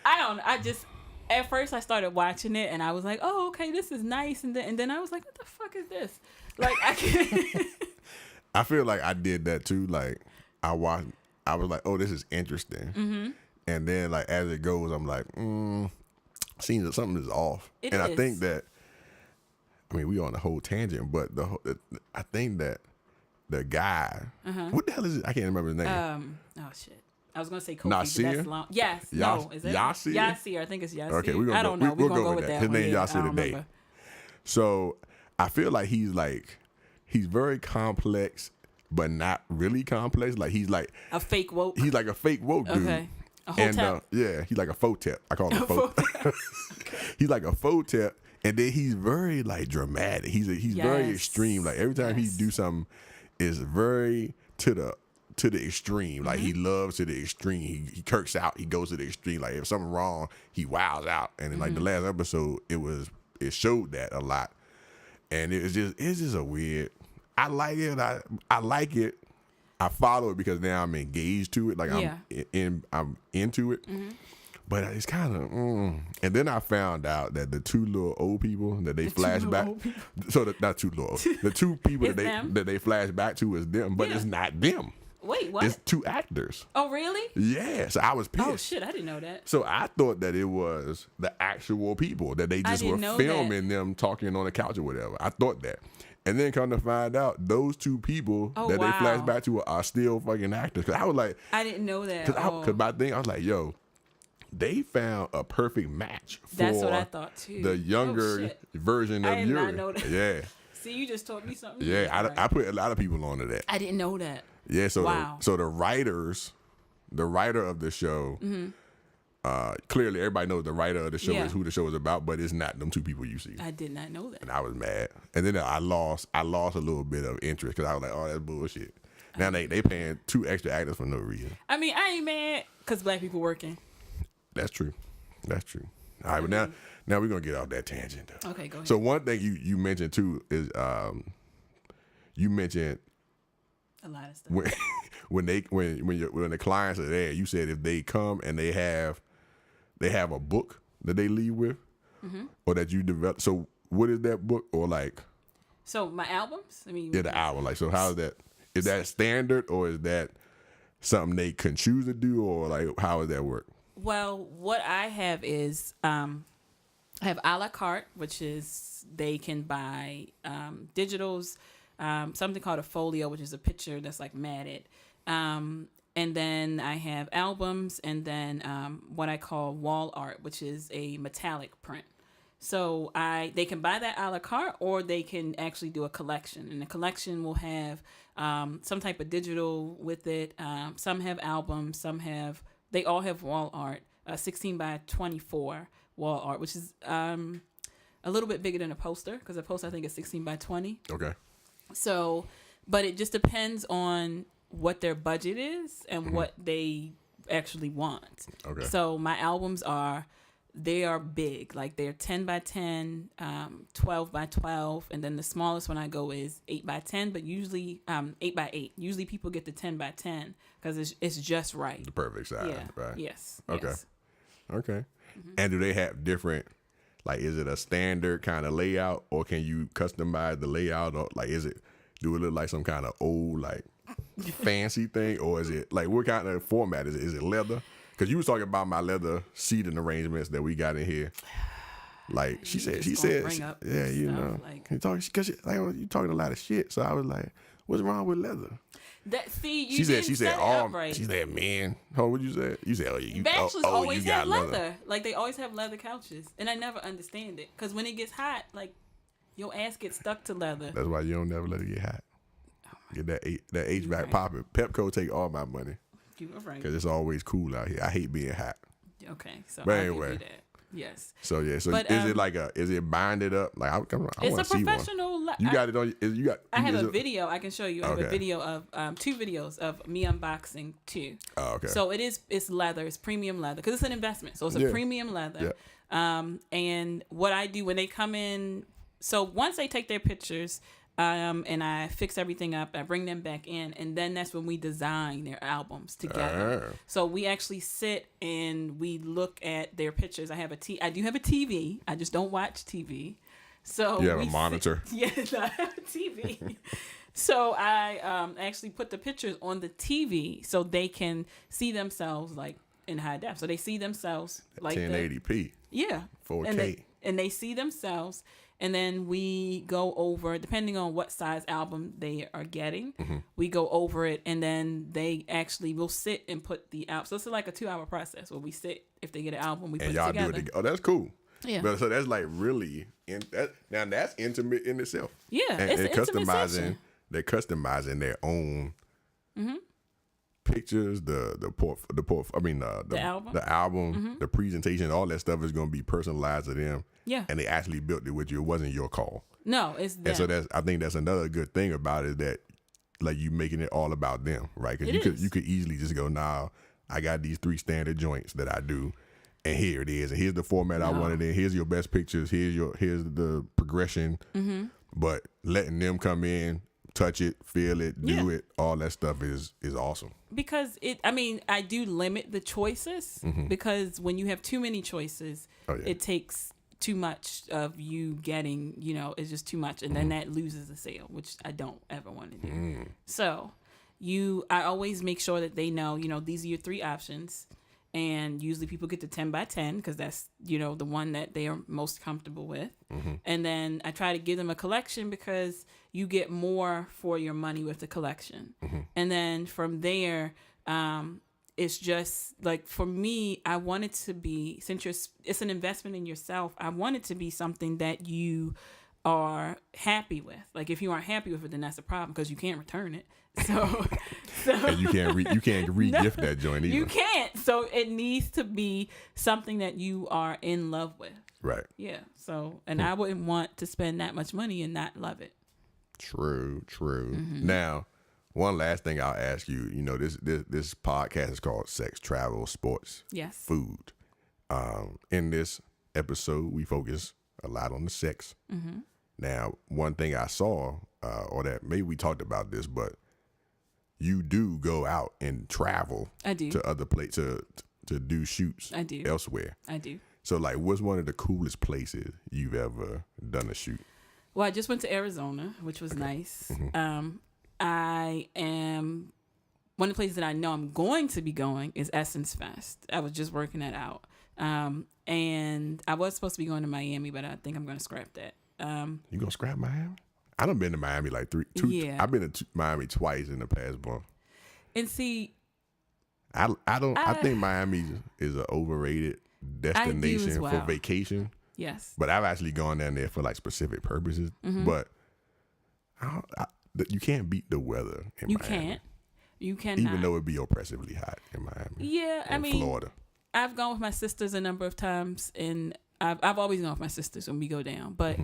at first I started watching it and I was like, oh, okay, this is nice. And then I was like, what the fuck is this? Like, I can't. I feel like I did that too. Like, I was like, oh, this is interesting. And then, like, as it goes, I'm like, seems that something is off. I think that, we on a whole tangent, but I think that the guy, what the hell is it? I can't remember his name. Oh shit. I was gonna say Kofi, Nasir? but that's long. Yes. No. Is it Yasir? Yasir? I think it's Yasir. Okay, I don't know. We're gonna go with that. His name Yasir Yasir today. So I feel like he's very complex, but not really complex. Like, he's like a fake woke. He's like a fake woke dude. Okay. A hotep. Yeah, he's like a photep. I call him a photep. Okay. He's like a photep, and then he's very like dramatic. He's very extreme. Like, every time he do something, is very to the extreme. Like, he loves to the extreme. He kirks out. He goes to the extreme. Like, if something wrong, he wows out. And then, like, the last episode, it showed that a lot. And it's just a weird. I like it. I like it. I follow it because now I'm engaged to it. Like, I'm into it. But it's kind of, and then I found out that the two little old people that they flash back, not two little, the two people that they flash back to is them, but it's not them. Wait, what? It's two actors. Oh, really? Yeah, so I was pissed. Oh shit, I didn't know that. So I thought that it was the actual people that they just were filming them talking on the couch or whatever. I thought that. And then come to find out, those two people they flash back to are still fucking actors. Cause I was like, I didn't know that. Cause my thing, I was like, yo, they found a perfect match for That's what I thought too. The younger version of Yuri. I did not know that. Yeah. See, you just taught me something. Yeah, I put a lot of people onto that. I didn't know that. Yeah, so the writer of the show, clearly everybody knows the writer of the show is who the show is about, but it's not them two people you see. I did not know that. And I was mad. And then I lost a little bit of interest because I was like, oh, that's bullshit. Now they paying 2 extra actors for no reason. I mean, I ain't mad because black people working. That's true. All right, but now we're gonna get off that tangent though. Okay, go ahead. So one thing you mentioned too is you mentioned a lot of stuff. When the clients are there, you said if they come and they have a book that they leave with, or that you develop. So what is that book or like? So my albums. I mean, the album. Like, so how is that? Is that standard or is that something they can choose to do, or like how does that work? Well, what I have is I have a la carte, which is they can buy digitals, something called a folio, which is a picture that's like matted. And then I have albums, and then what I call wall art, which is a metallic print. So they can buy that a la carte, or they can actually do a collection. And the collection will have some type of digital with it. Some have albums, they all have wall art, 16 by 24 wall art, which is a little bit bigger than a poster, because a poster I think is 16 by 20. Okay. So, but it just depends on what their budget is and what they actually want. Okay. So my albums they are big, like they're 10 by 10, 12 by 12, and then the smallest one I go is 8 by 10, but usually 8 by 8. Usually people get the 10 by 10 because it's just right. The perfect size, yeah. right? Yes. Okay. Yes. Okay. And do they have different, like, is it a standard kind of layout, or can you customize the layout, or like, do it look like some kind of old, like, fancy thing, or is it like, what kind of format is it? Is it leather? Because you was talking about my leather seating arrangements that we got in here. Like she said, yeah, you know, like, you talking a lot of shit. So I was like, what's wrong with leather? She said, right. She said, man, what you said? You said, bachelors always have leather. Like they always have leather couches, and I never understand it because when it gets hot, like your ass gets stuck to leather. That's why you don't never let it get hot. Get that HVAC popping. Pepco take all my money. You were right. Because it's always cool out here. I hate being hot. Okay, so but anyway, yes. So yeah, so but, is it binded up? Like I it's a professional. You got it on. I have a video I can show you. I have a video of 2 videos of me unboxing 2. Oh, okay. So it's leather. It's premium leather because it's an investment. So it's a premium leather. Yeah. And what I do when they come in, so once they take their pictures. And I fix everything up. I bring them back in, and then that's when we design their albums together. So we actually sit and we look at their pictures. I do have a TV. I just don't watch TV. So you have a monitor. Yes, I have a TV. So I actually put the pictures on the TV so they can see themselves like in high def. So they see themselves like 1080p. Yeah. 4K. And they see themselves. And then we go over, depending on what size album they are getting, we go over it, and then they actually will sit and put the album. So it's like a 2-hour process where we sit. If they get an album, we put it together. And y'all do it together. Oh, that's cool. Yeah. But so that's like really now that's intimate in itself. Yeah, it's customizing. They're customizing their own pictures, the album, the presentation, all that stuff is going to be personalized to them. Yeah. And they actually built it with you. It wasn't your call. No, it's them. And so I think that's another good thing about it, that like you making it all about them, right? Because you could easily just go, nah, I got these 3 standard joints that I do, and here it is, and here's the format I wanted in. Here's your best pictures. Here's the progression. But letting them come in, touch it, feel it, do Yeah. it. All that stuff is awesome. Because I do limit the choices because when you have too many choices, it takes too much of you getting, it's just too much. And then that loses the sale, which I don't ever want to do. So I always make sure that they know, these are your 3 options. And usually people get the 10 by 10 because that's, the one that they are most comfortable with. And then I try to give them a collection because you get more for your money with the collection. And then from there, it's just like, for me, I want it to be, since it's an investment in yourself, I want it to be something that you are happy with. Like, if you aren't happy with it, then that's a problem because you can't return it. So And you can't re-gift that joint either. You can't. So it needs to be something that you are in love with. Right. Yeah. So, and I wouldn't want to spend that much money and not love it. True. Now, one last thing I'll ask you. This podcast is called Sex, Travel, Sports, Yes. Food. In this episode, we focus a lot on the sex. Now, one thing I saw, or that maybe we talked about this, but you do go out and travel. I do. To other places to do shoots. I do. Elsewhere. I do. So, like, what's one of the coolest places you've ever done a shoot? Well, I just went to Arizona, which was nice. I am one of the places that I know I'm going to be going is Essence Fest. I was just working that out. And I was supposed to be going to Miami, but I think I'm going to scrap that. You gonna scrap Miami? I done been to Miami like two. Yeah. I've been to Miami twice in the past month. And see, I think Miami is an overrated destination well. for vacation. Yes. But I've actually gone down there for like specific purposes. But you can't beat the weather in Miami. You cannot. Even though it be oppressively hot in Miami. Yeah, I mean, Florida. I've gone with my sisters a number of times, and I've always gone with my sisters when we go down. But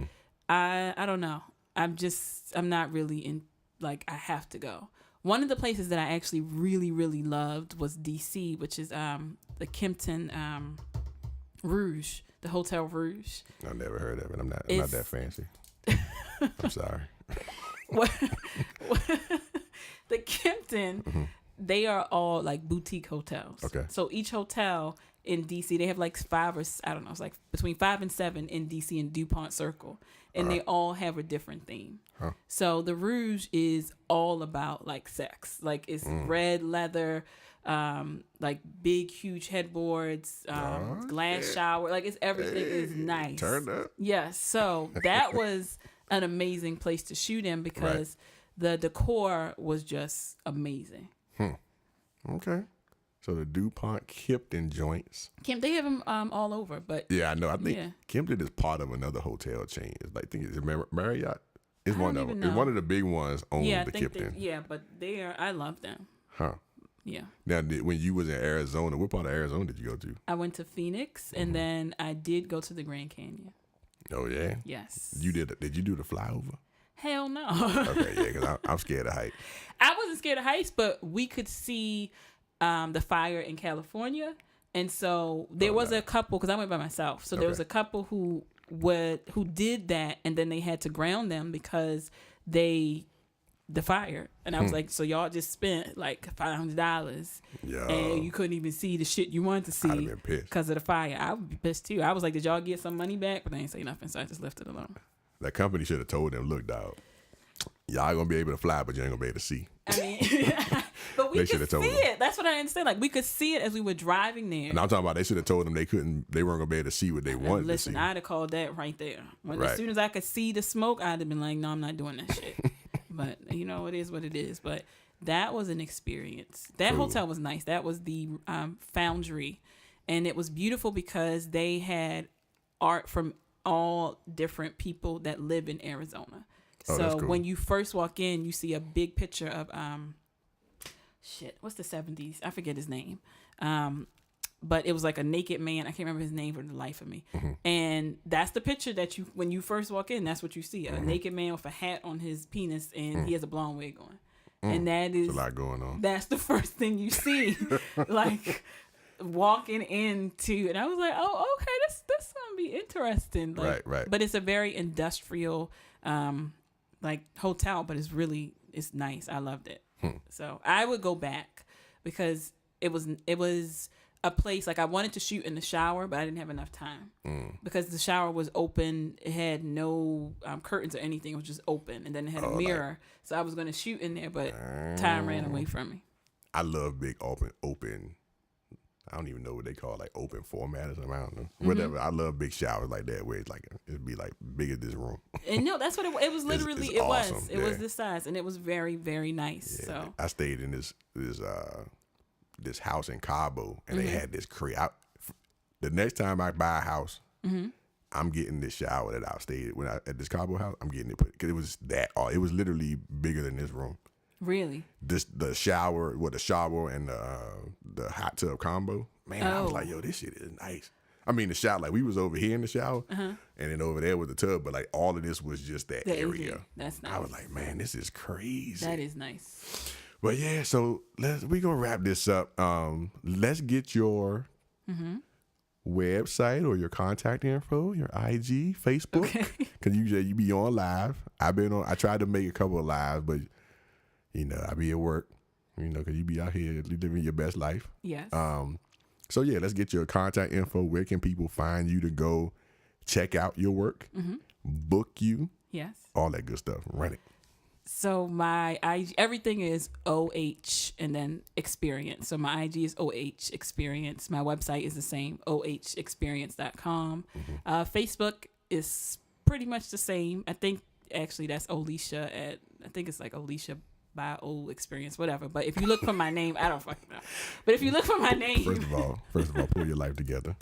I don't know. I'm not really in, like, I have to go. One of the places that I actually really, really loved was DC, which is the Kimpton Rouge, the Hotel Rouge. I've never heard of it. I'm not that fancy. I'm sorry. The Kimpton, they are all like boutique hotels. Okay. So each hotel in DC, they have like 5 or I don't know, it's like between 5 and 7 in DC in DuPont Circle, and they all have a different theme. So the Rouge is all about like sex, like it's red leather, like big huge headboards, glass shower, like it's everything is nice. Turned up. Yes. So that was an amazing place to shoot in because the decor was just amazing. Okay. So the DuPont Kimpton joints. They have them all over, but Yeah, I know. I think Kimpton is part of another hotel chain. It's like, I think it's Marriott. It's one of them. It's one of the big ones on the Kimpton. But I love them. Huh. Yeah. Now, when you was in Arizona, what part of Arizona did you go to? I went to Phoenix, and then I did go to the Grand Canyon. Oh yeah. Yes. You did? Did you do the flyover? Hell no. Okay, yeah, because I'm scared of heights. I wasn't scared of heights, but we could see the fire in California, and so there was a couple, because I went by myself. So there was a couple who did that, and then they had to ground them because the fire. And I was like, so y'all just spent like $500 and you couldn't even see the shit you wanted to see because of the fire. I would be pissed too. I was like, did y'all get some money back? But they ain't say nothing, so I just left it alone. That company should have told them, look, dog, y'all gonna be able to fly, but you ain't gonna be able to see. I mean, but we could see it. That's what I understand. Like, we could see it as we were driving there. And I'm talking about, they should have told them they weren't gonna be able to see what they wanted to see. Listen, I'd have called that right there. As soon as I could see the smoke, I'd have been like, no, I'm not doing that shit. But, it is what it is. But that was an experience. That hotel was nice. That was the Foundry. And it was beautiful because they had art from all different people that live in Arizona. So when you first walk in, you see a big picture of, what's the 70s? I forget his name. But it was like a naked man. I can't remember his name for the life of me. And that's the picture that when you first walk in, that's what you see. A naked man with a hat on his penis, and he has a blonde wig on. And that is... There's a lot going on. That's the first thing you see. Like, walking into... And I was like, oh, okay, this going to be interesting. Like, right. But it's a very industrial like hotel, but it's nice. I loved it. So I would go back because it was a place like I wanted to shoot in the shower, but I didn't have enough time because the shower was open. It had no curtains or anything. It was just open, and then it had a mirror. So I was going to shoot in there, but time ran away from me. I love big open. I don't even know what they call like open format or something. I don't know. Whatever. I love big showers like that where it's like it'd be like big as this room. And no, that's what it was. Literally, it's awesome. It was this size, and it was very, very nice. Yeah, so I stayed in this house in Cabo, and they had this crib. The next time I buy a house, I'm getting this shower that I stayed at this Cabo house. I'm getting it put because it was it was literally bigger than this room. Really? The shower and the hot tub combo. Man, I was like, yo, this shit is nice. I mean, the shower, like we was over here in the shower, and then over there was the tub, but like all of this was just that area. That's nice. I was like, man, this is crazy. That is nice. But yeah, so we gonna wrap this up. Let's get your website or your contact info, your IG, Facebook, because you be on live. I tried to make a couple of lives, but I be at work, because you be out here living your best life. Yes. So yeah, let's get your contact info. Where can people find you to go check out your work, book you? Yes. All that good stuff. Run it. So my IG, everything is OH and then experience. So my IG is OH experience. My website is the same, ohexperience.com. Facebook is pretty much the same. I think actually that's Olesha I think it's like Olesha by old experience, whatever. But if you look for my name, I don't fucking know. But if you look for my name, first of all, pull your life together.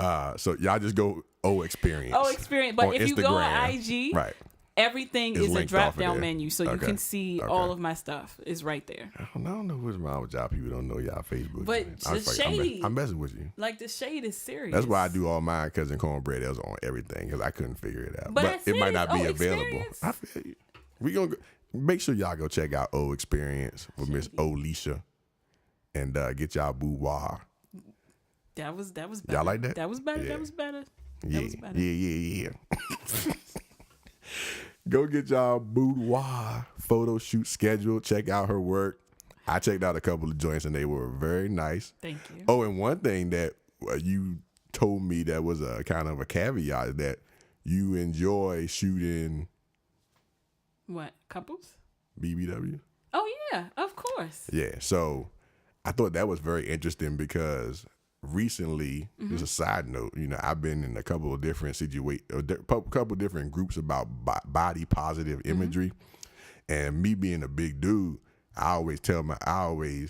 So y'all just go experience. Experience. But if Instagram, you go on IG, right, everything is a drop down menu, so you can see Okay. all of my stuff is right there. I don't know what's wrong with y'all. People don't know y'all Facebook. But the shade, I'm messing with you. like the shade is serious. That's why I do all mine. Cousin Cornbread, that was on everything because I couldn't figure it out. But it might not be available. Experience. I feel you. We gonna make sure y'all go check out Experience with Miss Olesha and get y'all Boudoir. That was better. Y'all like that? That was better. Yeah. That was better. Yeah. Go get y'all Boudoir photo shoot schedule. Check out her work. I checked out a couple of joints and they were very nice. Thank you. Oh, and one thing that you told me that was a kind of a caveat is that you enjoy shooting What, couples? BBW. Oh yeah, of course. Yeah, so I thought that was very interesting because recently, just a side note, I've been in a couple of different couple of different groups about body positive imagery, and me being a big dude, I always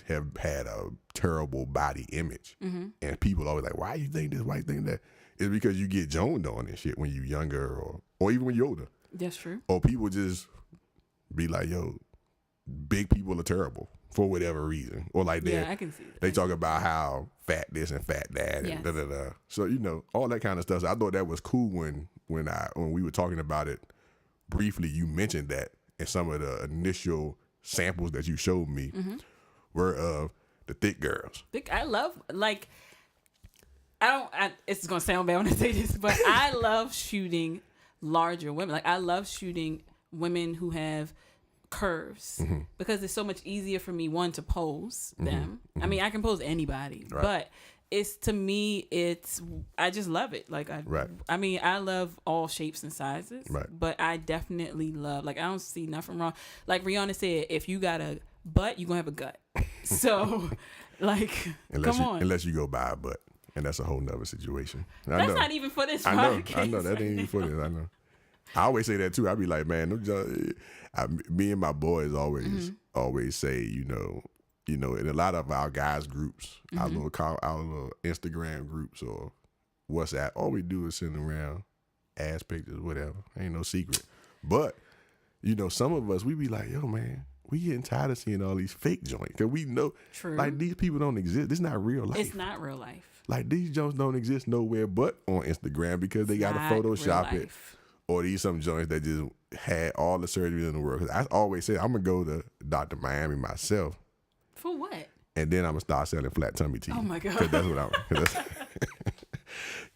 have had a terrible body image, and people always like, why you think this? Why you think that? It's because you get joned on and shit when you younger or even when you're older. That's true. Or people just be like, yo, big people are terrible for whatever reason. Or like I can see it. They talk about how fat this and fat that and da-da-da. So, all that kind of stuff. So I thought that was cool when we were talking about it briefly, you mentioned that in some of the initial samples that you showed me were of the thick girls. I love, like, it's going to sound bad when I say this, but I love shooting larger women. Like, I love shooting women who have curves because it's so much easier for me, one, to pose them. I mean, I can pose anybody, but to me, I just love it. Like, I mean, I love all shapes and sizes, but I definitely love, like, I don't see nothing wrong. Like Rihanna said, if you got a butt, you're going to have a gut. So, like, come on. Unless you go buy a butt, and that's a whole nother situation. That's not even for this podcast. I know, that ain't even for this, I know. I always say that too. I be like, man, me and my boys always say, in a lot of our guys groups, our little Instagram groups or WhatsApp, all we do is send around ass pictures, whatever. Ain't no secret. But some of us, we be like, yo, man, we getting tired of seeing all these fake joints because we know, like, these people don't exist. This is not real life. It's not real life. Like, these joints don't exist nowhere but on Instagram because they got to Photoshop it. Or these some joints that just had all the surgeries in the world. Cause I always say I'm gonna go to Dr. Miami myself. For what? And then I'm gonna start selling flat tummy tea. Oh my God. Cause that's what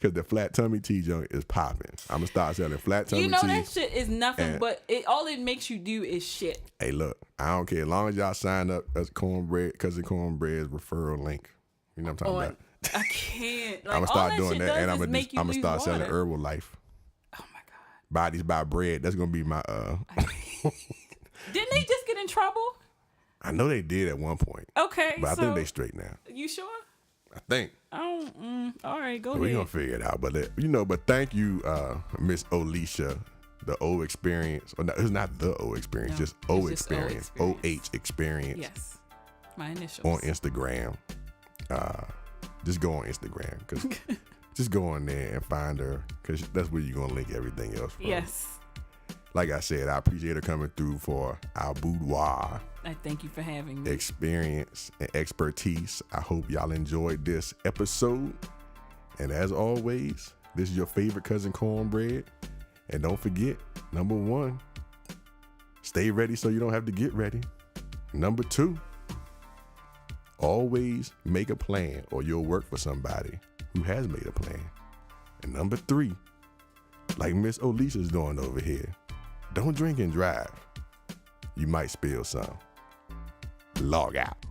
Because the flat tummy tea junk is popping. I'm going to start selling flat tummy tea. That shit is nothing but all it makes you do is shit. Hey, look, I don't care. As long as y'all sign up as Cousin Cornbread's referral link. You know what I'm talking about? I can't. Like, I'm going to start doing that. And I'm going to start selling Herbal Life. Oh, my God. Bodies by Bread. That's going to be my... Didn't they just get in trouble? I know they did at one point. Okay, but I think they straight now. You sure? I think. All right, go ahead. We're going to figure it out. But, but thank you, Miss Olesha, the O Experience. Or no, it's not the O Experience, just O Experience. OH Experience. Yes, my initials. On Instagram. Just go on Instagram. Because just go on there and find her. Because that's where you're going to link everything else from. Yes. Like I said, I appreciate her coming through for our Boudoir. I thank you for having me. Experience and expertise. I hope y'all enjoyed this episode. And as always, this is your favorite Cousin Cornbread. And don't forget, number 1, stay ready so you don't have to get ready. Number 2, always make a plan or you'll work for somebody who has made a plan. And number 3, like Miss Olesha's doing over here, don't drink and drive. You might spill some. Log out.